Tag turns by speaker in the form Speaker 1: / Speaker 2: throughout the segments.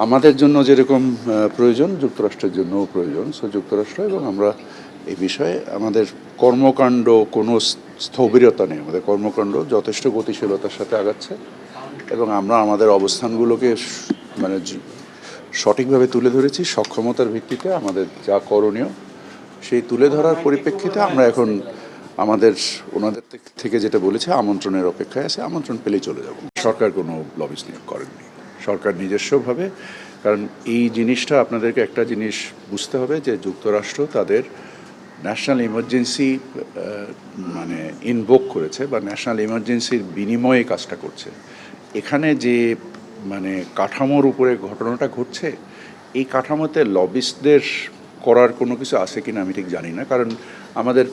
Speaker 1: আমাদের জন্য যেরকম প্রয়োজন যুক্তরাষ্ট্রের জন্যও প্রয়োজন। সো যুক্তরাষ্ট্র এবং আমরা এই বিষয়ে আমাদের কর্মকাণ্ড কোনো স্থবিরতা নেই, আমাদের কর্মকাণ্ড যথেষ্ট গতিশীলতার সাথে আগাচ্ছে এবং আমরা আমাদের অবস্থানগুলোকে মানে সঠিকভাবে তুলে ধরেছি। সক্ষমতার ভিত্তিতে আমাদের যা করণীয় সেই তুলে ধরার পরিপ্রেক্ষিতে আমরা এখন আমাদের ওনাদের থেকে যেটা বলেছে আমন্ত্রণের অপেক্ষায় আছে, আমন্ত্রণ পেলেই চলে যাব। সরকার কোনো লবিস্ট নিয়োগ করেননি, সরকার নিজস্বভাবে। কারণ এই জিনিসটা আপনাদেরকে একটা জিনিস বুঝতে হবে যে যুক্তরাষ্ট্র তাদের ন্যাশনাল ইমার্জেন্সি মানে ইনভোক করেছে বা ন্যাশনাল ইমার্জেন্সির বিনিময়ে কাজটা করছে। এখানে যে মানে কাঠামোর উপরে ঘটনাটা ঘটছে, এই কাঠামোতে লবিস্টদের করার কোনো কিছু আছে কিনা আমি ঠিক জানি না। কারণ আমাদের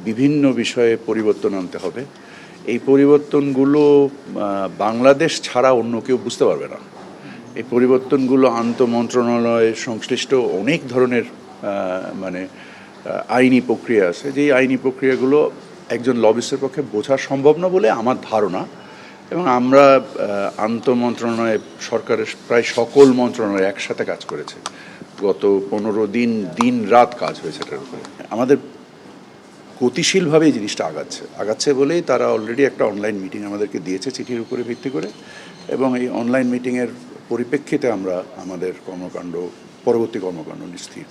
Speaker 1: বিভিন্ন বিষয়ে পরিবর্তন আনতে হবে। এই পরিবর্তনগুলো বাংলাদেশ ছাড়া অন্য কেউ বুঝতে পারবে না। এই পরিবর্তনগুলো আন্তঃমন্ত্রণালয় সংশ্লিষ্ট অনেক ধরনের মানে আইনি প্রক্রিয়া আছে, যেই আইনি প্রক্রিয়াগুলো একজন লবিস্টের পক্ষে বোঝা সম্ভব না বলে আমার ধারণা। এবং আমরা আন্তঃমন্ত্রণালয় সরকারের প্রায় সকল মন্ত্রণালয় একসাথে কাজ করেছে, গত 15 দিন দিন রাত কাজ হয়েছে এটার উপরে। আমাদের গতিশীলভাবে এই জিনিসটা আগাচ্ছে বলেই তারা অলরেডি একটা অনলাইন মিটিং আমাদেরকে দিয়েছে চিঠির উপরে ভিত্তি করে, এবং এই অনলাইন মিটিংয়ের পরিপ্রেক্ষিতে আমরা আমাদের পরবর্তী কর্মকাণ্ড নিশ্চিত।